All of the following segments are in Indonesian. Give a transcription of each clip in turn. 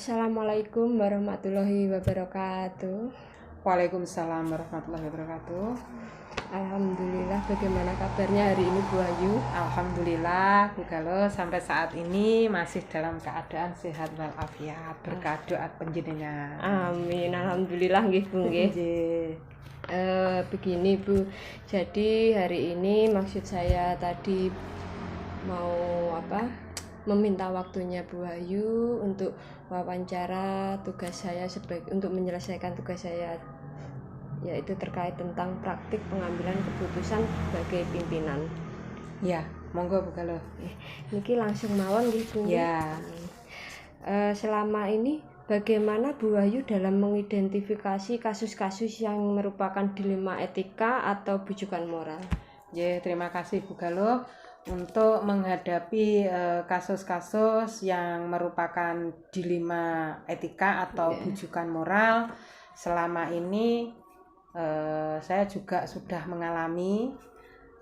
Assalamualaikum warahmatullahi wabarakatuh. Waalaikumsalam warahmatullahi wabarakatuh. Alhamdulillah, bagaimana kabarnya hari ini Bu Ayu? Alhamdulillah Bu Galo sampai saat ini masih dalam keadaan sehat walafiat, berkah doa panjenengan. Amin, alhamdulillah nggih Bu nggih. Begini Bu, jadi hari ini maksud saya tadi mau meminta waktunya Bu Ayu untuk wawancara tugas saya untuk menyelesaikan tugas saya, yaitu terkait tentang praktik pengambilan keputusan sebagai pimpinan. Ya, monggo Bu Galo. Niki langsung mawon nggih Bu. Ya. Selama ini bagaimana Bu Ayu dalam mengidentifikasi kasus-kasus yang merupakan dilema etika atau bujukan moral? Ya, terima kasih Bu Galo. Untuk menghadapi kasus-kasus yang merupakan dilema etika atau bujukan moral, selama ini saya juga sudah mengalami,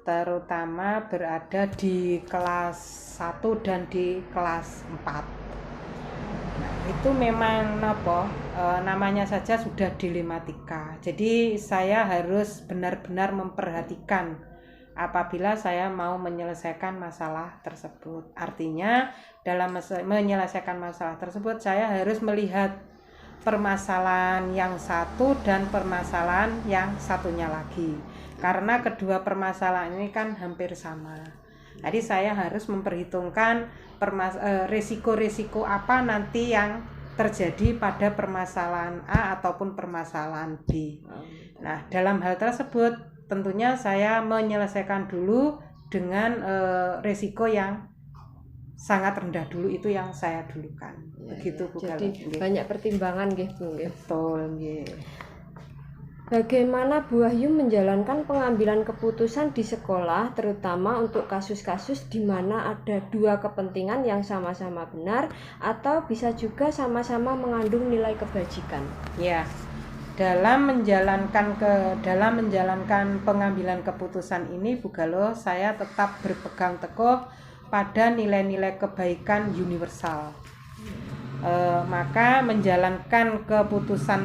terutama berada di kelas 1 dan di kelas 4. Nah, itu memang namanya saja sudah dilematika. Jadi saya harus benar-benar memperhatikan apabila saya mau menyelesaikan masalah tersebut. Artinya dalam menyelesaikan masalah tersebut saya harus melihat permasalahan yang satu dan permasalahan yang satunya lagi. Karena kedua permasalahan ini kan hampir sama. Jadi saya harus memperhitungkan risiko-risiko apa nanti yang terjadi pada permasalahan A ataupun permasalahan B. Nah, dalam hal tersebut tentunya saya menyelesaikan dulu dengan risiko yang sangat rendah dulu, itu yang saya dulukan. Begitu Bu. Jadi banyak pertimbangan nggih Bu nggih. Betul nggih. Bagaimana Bu Ayu menjalankan pengambilan keputusan di sekolah, terutama untuk kasus-kasus di mana ada dua kepentingan yang sama-sama benar atau bisa juga sama-sama mengandung nilai kebajikan? Ya. Dalam menjalankan pengambilan keputusan ini Bu Galo, saya tetap berpegang teguh pada nilai-nilai kebaikan universal. Maka menjalankan keputusan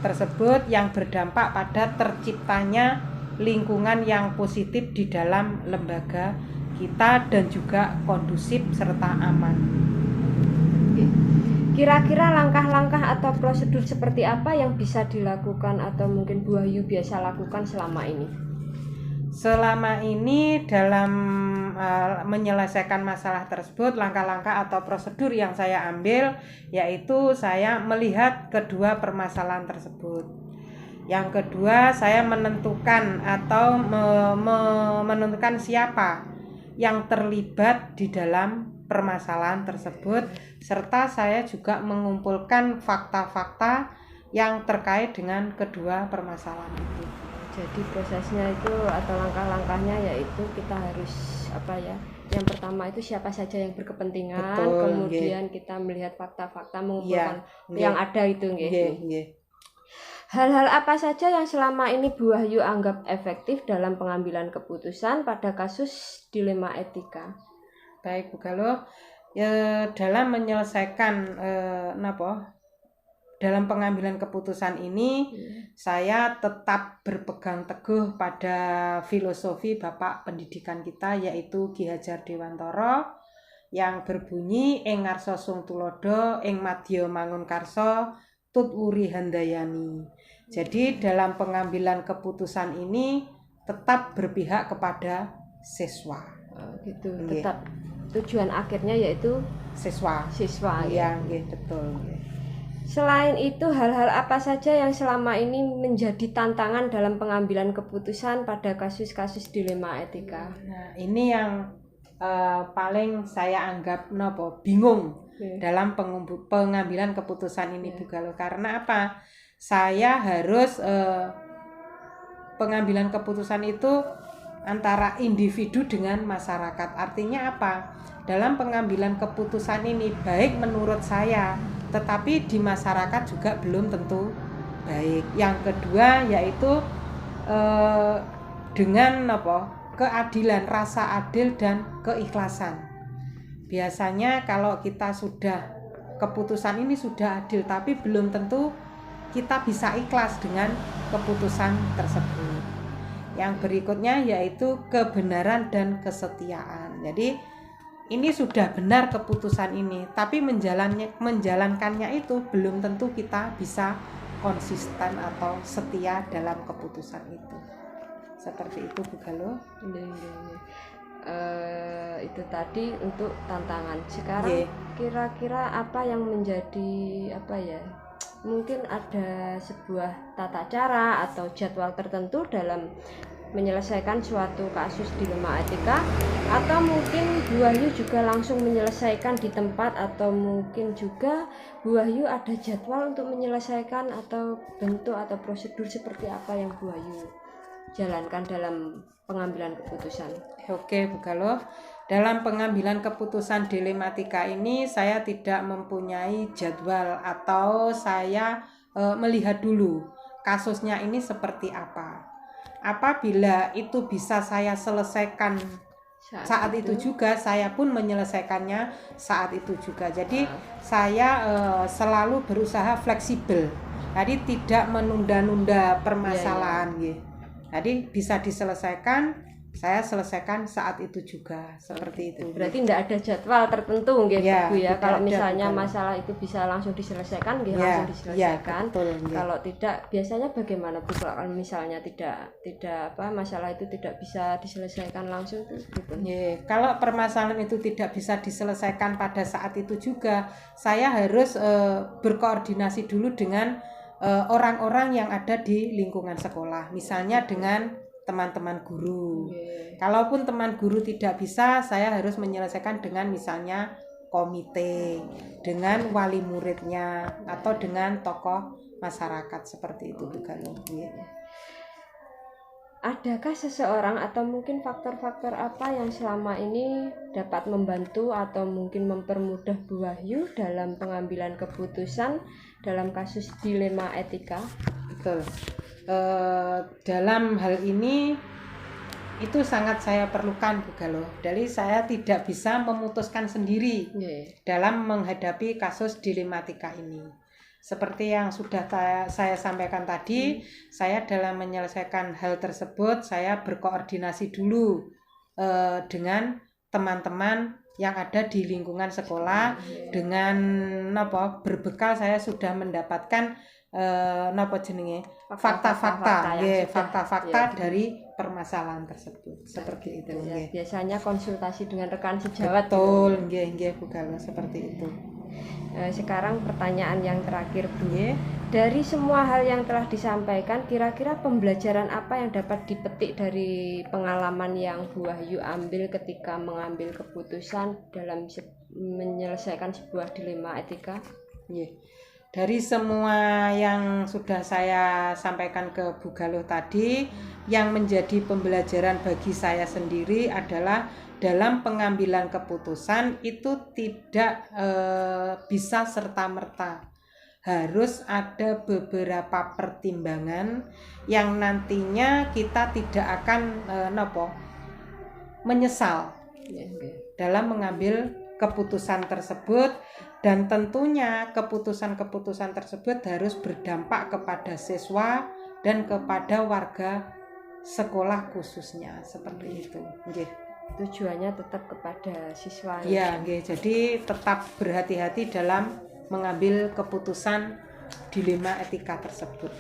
tersebut yang berdampak pada terciptanya lingkungan yang positif di dalam lembaga kita dan juga kondusif serta aman. Kira-kira langkah-langkah atau prosedur seperti apa yang bisa dilakukan atau mungkin Bu Ayu biasa lakukan selama ini? Selama ini dalam menyelesaikan masalah tersebut, langkah-langkah atau prosedur yang saya ambil yaitu saya melihat kedua permasalahan tersebut. Yang kedua, saya menentukan atau menentukan siapa yang terlibat di dalam permasalahan tersebut, serta saya juga mengumpulkan fakta-fakta yang terkait dengan kedua permasalahan itu. Jadi prosesnya itu atau langkah-langkahnya yaitu kita harus yang pertama itu siapa saja yang berkepentingan. Betul, kemudian kita melihat fakta-fakta, mengumpulkan yang ada itu nggih. Hal-hal apa saja yang selama ini Bu Ayu anggap efektif dalam pengambilan keputusan pada kasus dilema etika? Baik Bu Galo, dalam menyelesaikan dalam pengambilan keputusan ini saya tetap berpegang teguh pada filosofi Bapak Pendidikan kita, yaitu Ki Hajar Dewantara, yang berbunyi ing ngarsa sung tulodo ing madya mangunkarsa tut wuri handayani. Jadi dalam pengambilan keputusan ini tetap berpihak kepada siswa. Gitu. Tetap tujuan akhirnya yaitu siswa. Ya, betul. Selain itu, hal-hal apa saja yang selama ini menjadi tantangan dalam pengambilan keputusan pada kasus-kasus dilema etika? Nah, ini yang paling saya anggap bingung dalam pengambilan keputusan ini Bu Galo. Karena apa? Saya harus pengambilan keputusan itu antara individu dengan masyarakat. Artinya apa? Dalam pengambilan keputusan ini baik menurut saya, tetapi di masyarakat juga belum tentu baik. Yang kedua yaitu dengan keadilan, rasa adil dan keikhlasan. Biasanya kalau kita sudah keputusan ini sudah adil, tapi belum tentu kita bisa ikhlas dengan keputusan tersebut. Yang berikutnya yaitu kebenaran dan kesetiaan. Jadi ini sudah benar keputusan ini, tapi menjalankannya itu belum tentu kita bisa konsisten atau setia dalam keputusan itu. Seperti itu Bu Galuh. Itu tadi untuk tantangan. Sekarang kira-kira apa yang menjadi mungkin ada sebuah tata cara atau jadwal tertentu dalam menyelesaikan suatu kasus dilema etika, atau mungkin Bu Wahyu juga langsung menyelesaikan di tempat, atau mungkin juga Bu Wahyu ada jadwal untuk menyelesaikan, atau bentuk atau prosedur seperti apa yang Bu Wahyu jalankan dalam pengambilan keputusan? Oke Bu Galuh, dalam pengambilan keputusan dilematika ini saya tidak mempunyai jadwal, atau saya melihat dulu kasusnya ini seperti apa. Apabila itu bisa saya selesaikan saat itu juga, saya pun menyelesaikannya saat itu juga. Jadi saya selalu berusaha fleksibel, jadi tidak menunda-nunda permasalahan. Jadi bisa diselesaikan, saya selesaikan saat itu juga, seperti itu. Berarti tidak ada jadwal tertentu Bu ya. Kalau misalnya bukan. Masalah itu bisa langsung diselesaikan, langsung diselesaikan. Betul, kalau tidak, biasanya bagaimana Bu? Kalau misalnya tidak masalah itu tidak bisa diselesaikan langsung gitu. Kalau permasalahan itu tidak bisa diselesaikan pada saat itu juga, saya harus berkoordinasi dulu dengan orang-orang yang ada di lingkungan sekolah, misalnya dengan teman-teman guru. Kalaupun teman guru tidak bisa, saya harus menyelesaikan dengan misalnya komite, dengan wali muridnya, atau dengan tokoh masyarakat, seperti itu Bu Galuh. Adakah seseorang atau mungkin faktor-faktor apa yang selama ini dapat membantu atau mungkin mempermudah Bu Wahyu dalam pengambilan keputusan dalam kasus dilema etika? Betul. Dalam hal ini itu sangat saya perlukan Bu Galuh. Jadi saya tidak bisa memutuskan sendiri dalam menghadapi kasus dilematika ini. Seperti yang sudah saya sampaikan tadi, saya dalam menyelesaikan hal tersebut, saya berkoordinasi dulu dengan teman-teman yang ada di lingkungan sekolah, dengan berbekal saya sudah mendapatkan fakta-fakta dari permasalahan tersebut, seperti itu. Biasanya konsultasi dengan rekan sejawat. Betul, Bu Galuh, seperti itu. Sekarang pertanyaan yang terakhir Bu, dari semua hal yang telah disampaikan, kira-kira pembelajaran apa yang dapat dipetik dari pengalaman yang Bu Wahyu ambil ketika mengambil keputusan dalam menyelesaikan sebuah dilema etika? Dari semua yang sudah saya sampaikan ke Bu Galuh tadi, yang menjadi pembelajaran bagi saya sendiri adalah dalam pengambilan keputusan itu tidak bisa serta-merta. Harus ada beberapa pertimbangan yang nantinya kita tidak akan menyesal dalam mengambil keputusan tersebut. Dan tentunya keputusan-keputusan tersebut harus berdampak kepada siswa dan kepada warga sekolah khususnya, seperti itu. Tujuannya tetap kepada siswa. Jadi tetap berhati-hati dalam mengambil keputusan dilema etika tersebut.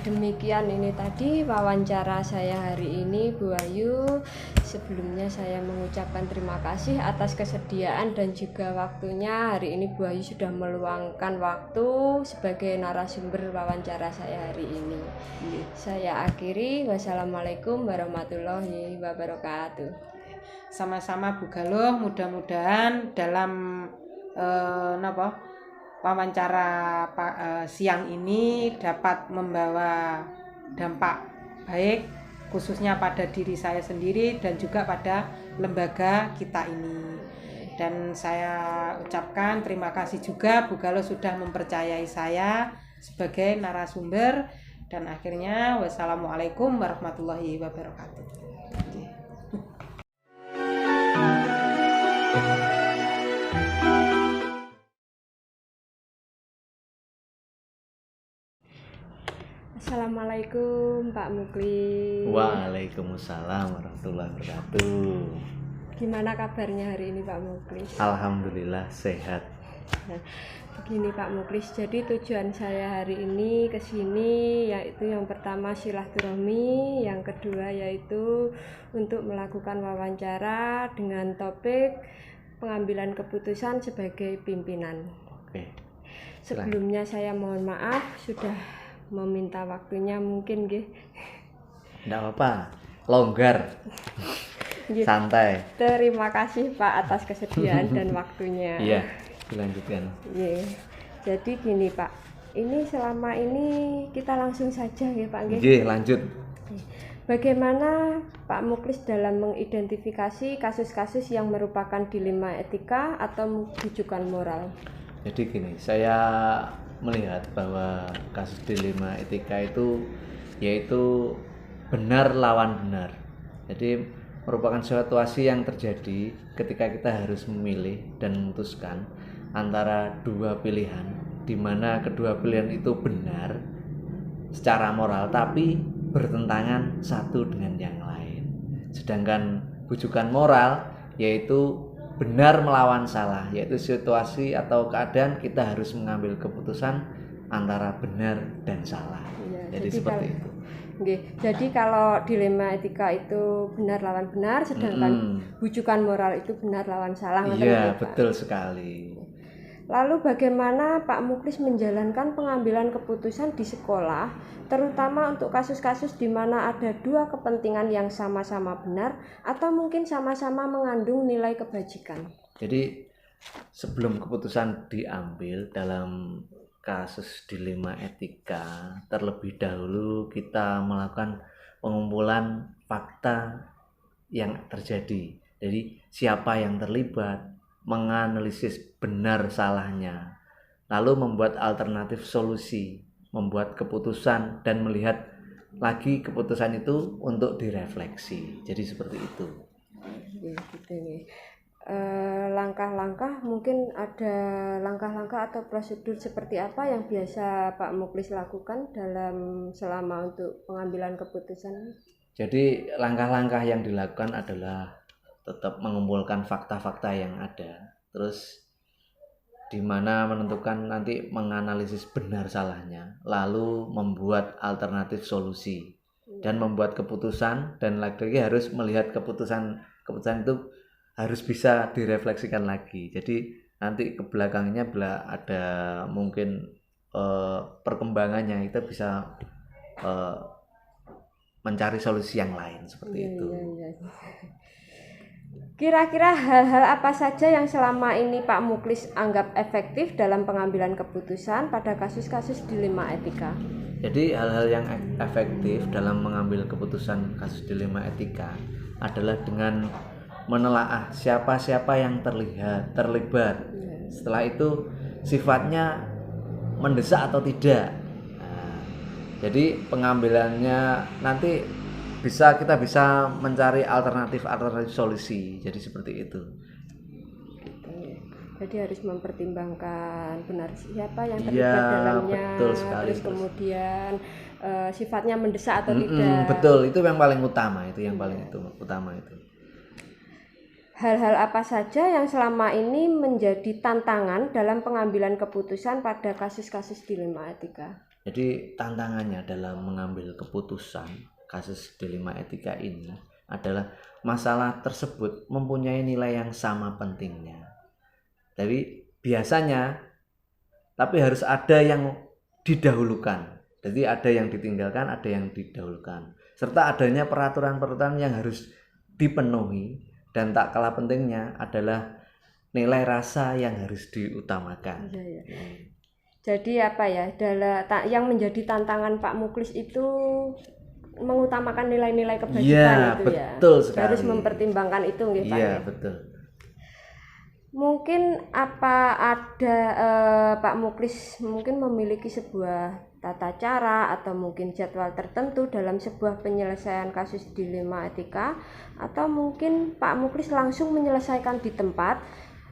Demikian ini tadi wawancara saya hari ini Bu Wahyu. Sebelumnya saya mengucapkan terima kasih atas kesediaan dan juga waktunya. Hari ini Bu Wahyu sudah meluangkan waktu sebagai narasumber wawancara saya hari ini. Saya akhiri, wassalamualaikum warahmatullahi wabarakatuh. Sama-sama Bu Galuh, mudah-mudahan dalam wawancara siang ini dapat membawa dampak baik, khususnya pada diri saya sendiri dan juga pada lembaga kita ini. Dan saya ucapkan terima kasih juga Bu Galuh sudah mempercayai saya sebagai narasumber. Dan akhirnya wassalamualaikum warahmatullahi wabarakatuh. Assalamualaikum Pak Muklis. Waalaikumsalam warahmatullahi wabarakatuh. Gimana kabarnya hari ini Pak Muklis? Alhamdulillah sehat. Begini Pak Muklis, jadi tujuan saya hari ini ke sini yaitu yang pertama silaturahmi, yang kedua yaitu untuk melakukan wawancara dengan topik pengambilan keputusan sebagai pimpinan. Oke. Sebelumnya saya mohon maaf sudah meminta waktunya mungkin nggih. Enggak apa-apa, longgar. Santai. Terima kasih Pak atas kesediaan dan waktunya. Iya, dilanjutkan. Iya. Jadi gini Pak, ini selama ini kita langsung saja ya Pak nggih. Nggih, lanjut. Bagaimana Pak Muklis dalam mengidentifikasi kasus-kasus yang merupakan dilema etika atau rujukan moral? Jadi gini, saya melihat bahwa kasus dilema etika itu yaitu benar lawan benar. Jadi merupakan situasi yang terjadi ketika kita harus memilih dan memutuskan antara dua pilihan, di mana kedua pilihan itu benar secara moral tapi bertentangan satu dengan yang lain. Sedangkan rujukan moral yaitu benar melawan salah, yaitu situasi atau keadaan kita harus mengambil keputusan antara benar dan salah. Ya, jadi seperti itu. Okay. Jadi kalau dilema etika itu benar lawan benar, sedangkan rujukan moral itu benar lawan salah. Iya, betul sekali. Lalu bagaimana Pak Muklis menjalankan pengambilan keputusan di sekolah, terutama untuk kasus-kasus di mana ada dua kepentingan yang sama-sama benar atau mungkin sama-sama mengandung nilai kebajikan? Jadi sebelum keputusan diambil dalam kasus dilema etika, terlebih dahulu kita melakukan pengumpulan fakta yang terjadi. Jadi siapa yang terlibat, menganalisis benar salahnya, lalu membuat alternatif solusi, membuat keputusan dan melihat lagi keputusan itu untuk direfleksi. Jadi seperti itu. Ya, gitu nih. Langkah-langkah, mungkin ada langkah-langkah atau prosedur seperti apa yang biasa Pak Muklis lakukan dalam selama untuk pengambilan keputusan? Jadi langkah-langkah yang dilakukan adalah tetap mengumpulkan fakta-fakta yang ada, terus di mana menentukan nanti menganalisis benar salahnya, lalu membuat alternatif solusi dan membuat keputusan, dan lagi-lagi harus melihat keputusan itu harus bisa direfleksikan lagi. Jadi nanti ke belakangnya bila ada mungkin perkembangannya kita bisa mencari solusi yang lain seperti itu. Iya. Kira-kira hal-hal apa saja yang selama ini Pak Muklis anggap efektif dalam pengambilan keputusan pada kasus-kasus dilema etika? Jadi hal-hal yang efektif dalam mengambil keputusan kasus dilema etika adalah dengan menelaah siapa-siapa yang terlibat. Setelah itu sifatnya mendesak atau tidak. Nah, jadi pengambilannya nanti kita bisa mencari alternatif solusi. Jadi seperti itu. Jadi harus mempertimbangkan benar siapa yang terlibat dalamnya, betul sekali, terus kemudian sifatnya mendesak atau tidak. Betul, itu yang paling utama, utama itu. Hal-hal apa saja yang selama ini menjadi tantangan dalam pengambilan keputusan pada kasus-kasus dilema etika? Jadi tantangannya dalam mengambil keputusan kasus dilema etika ini adalah masalah tersebut mempunyai nilai yang sama pentingnya. Tapi biasanya harus ada yang didahulukan. Jadi ada yang ditinggalkan, ada yang didahulukan. Serta adanya peraturan-peraturan yang harus dipenuhi, dan tak kalah pentingnya adalah nilai rasa yang harus diutamakan. Ya. Jadi apa ya? Yang menjadi tantangan Pak Muklis itu mengutamakan nilai-nilai kebajikan itu betul ya. Betul sekali. Harus mempertimbangkan itu nggih Pak. Iya, betul. Mungkin apa ada Pak Muklis mungkin memiliki sebuah tata cara atau mungkin jadwal tertentu dalam sebuah penyelesaian kasus dilema etika, atau mungkin Pak Muklis langsung menyelesaikan di tempat,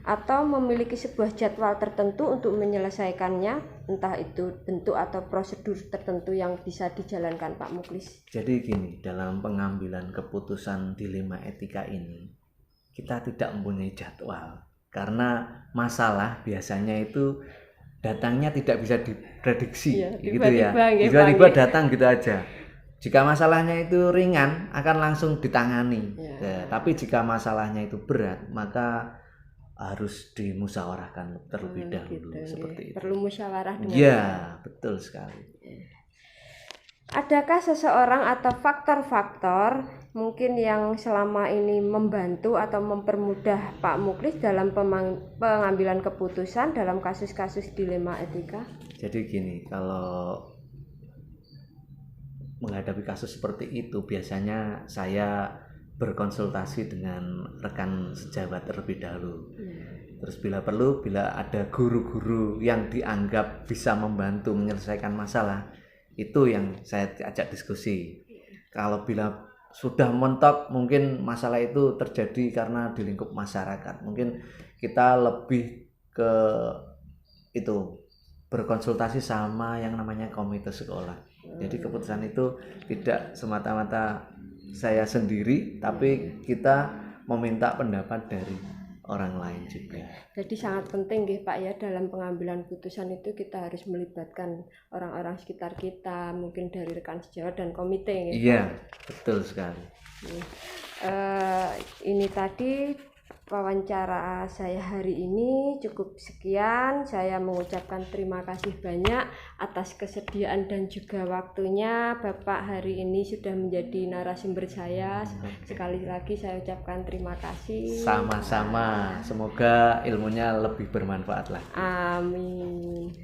atau memiliki sebuah jadwal tertentu untuk menyelesaikannya, entah itu bentuk atau prosedur tertentu yang bisa dijalankan Pak Muklis? Jadi gini, dalam pengambilan keputusan dilema etika ini kita tidak mempunyai jadwal, karena masalah biasanya itu datangnya tidak bisa diprediksi, gitu ya. Tiba-tiba datang gitu aja. Jika masalahnya itu ringan akan langsung ditangani. Tapi jika masalahnya itu berat maka harus dimusyawarahkan terlebih dahulu, seperti itu. Perlu musyawarah dengan betul sekali. Adakah seseorang atau faktor-faktor mungkin yang selama ini membantu atau mempermudah Pak Muklis dalam pengambilan keputusan dalam kasus-kasus dilema etika? Jadi gini, kalau menghadapi kasus seperti itu biasanya saya berkonsultasi dengan rekan sejawat terlebih dahulu. Terus bila perlu, bila ada guru-guru yang dianggap bisa membantu menyelesaikan masalah, itu yang saya ajak diskusi. Kalau bila sudah mentok, mungkin masalah itu terjadi karena di lingkup masyarakat, mungkin kita lebih ke itu berkonsultasi sama yang namanya komite sekolah. Jadi keputusan itu tidak semata-mata saya sendiri, tapi kita meminta pendapat dari orang lain juga. Jadi sangat penting Pak ya, dalam pengambilan putusan itu kita harus melibatkan orang-orang sekitar kita, mungkin dari rekan sejawat dan komite. Iya, betul sekali. Ini tadi wawancara saya hari ini cukup sekian. Saya mengucapkan terima kasih banyak atas kesediaan dan juga waktunya Bapak hari ini sudah menjadi narasumber saya. Sekali lagi saya ucapkan terima kasih. Sama-sama, semoga ilmunya lebih bermanfaat lagi. Amin.